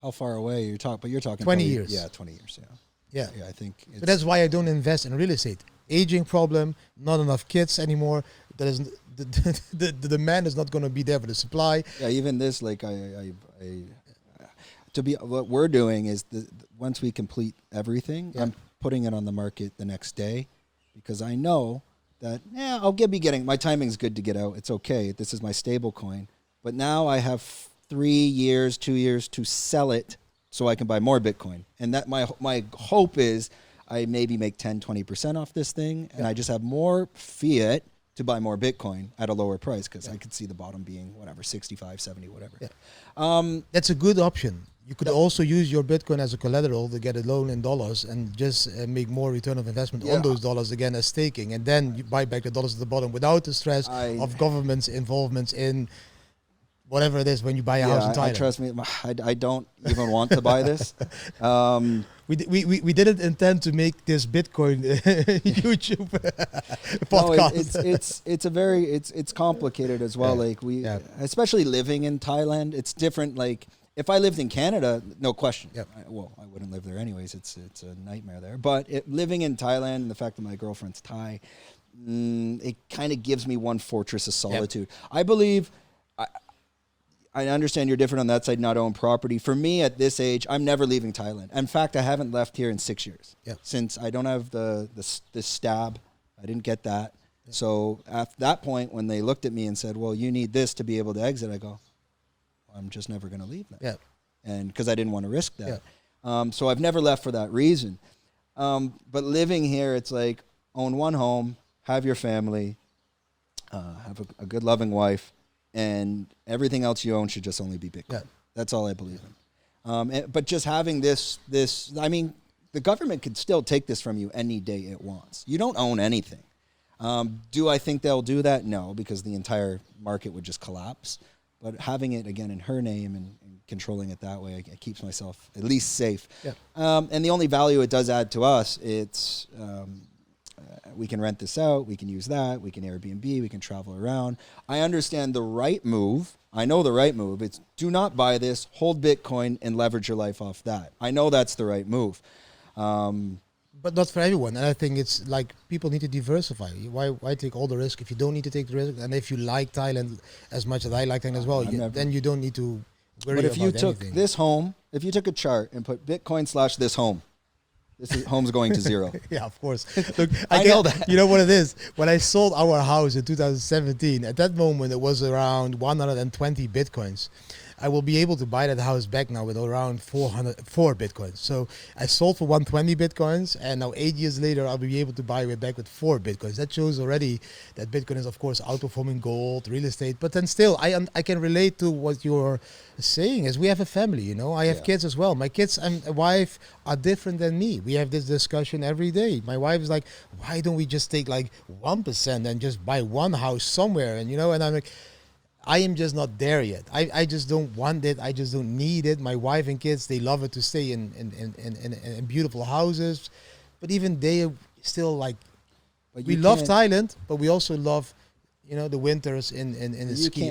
How far away you're talking? But you're talking 20 probably, years. Yeah, 20 years. Yeah. I think. So that's why I don't invest in real estate. Aging problem, not enough kids anymore. There is the demand is not going to be there for the supply. Yeah, even this, like what we're doing is once we complete everything, I'm putting it on the market the next day, because I know that I'll be getting, my timing's good to get out. It's okay. This is my stable coin, but now I have 3 years, 2 years to sell it so I can buy more Bitcoin. And that my hope is I maybe make 10, 20% off this thing, and I just have more fiat to buy more Bitcoin at a lower price, because I could see the bottom being whatever, 65, 70, whatever. Yeah. That's a good option. You could also use your Bitcoin as a collateral to get a loan in dollars and just make more return of investment on those dollars again as staking, and then you buy back the dollars at the bottom without the stress of government's involvements in whatever it is when you buy a house in Thailand. Trust me, I don't even want to buy this. We didn't intend to make this Bitcoin YouTube podcast. No, it's complicated as well. Like especially living in Thailand, it's different. Like if I lived in Canada, no question. I wouldn't live there anyways. It's a nightmare there. But living in Thailand, and the fact that my girlfriend's Thai, it kind of gives me one fortress of solitude. I believe. I understand you're different on that side, not own property. For me, at this age, I'm never leaving Thailand. In fact, I haven't left here in 6 years. Since I don't have the stab. I didn't get that. So at that point, when they looked at me and said, well, you need this to be able to exit, I go, I'm just never going to leave that. And because I didn't want to risk that. So I've never left for that reason. But living here, it's like own one home, have your family, have a good loving wife, and everything else you own should just only be Bitcoin. That's all I believe in. But just having this, I mean, the government could still take this from you any day it wants. You don't own anything. Do I think they'll do that? No, because the entire market would just collapse. But having it again in her name and controlling it that way, it keeps myself at least safe. And the only value it does add to us, it's we can rent this out, we can use that, we can Airbnb, we can travel around. I understand the right move. I know the right move. It's do not buy this, hold Bitcoin, and leverage your life off that. I know that's the right move. But not for everyone. And I think it's like people need to diversify. Why take all the risk if you don't need to take the risk? And if you like Thailand as much as I like Thailand as well, then you don't need to worry about anything. But if you took this home, if you took a chart and put Bitcoin / this home, home's going to zero. Of course. Look, I know that. You know what it is? When I sold our house in 2017, at that moment it was around 120 Bitcoins. I will be able to buy that house back now with around 4 Bitcoins. So I sold for 120 Bitcoins, and now 8 years later, I'll be able to buy it back with 4 Bitcoins. That shows already that Bitcoin is, of course, outperforming gold, real estate. But then still, I can relate to what you're saying is we have a family, you know. I have kids as well. My kids and wife are different than me. We have this discussion every day. My wife is like, why don't we just take like 1% and just buy one house somewhere? And, you know, and I'm like, I am just not there yet. I just don't want it. I just don't need it. My wife and kids, they love it to stay in beautiful houses. But even they still like, we love Thailand, but we also love, you know, the winters in the ski.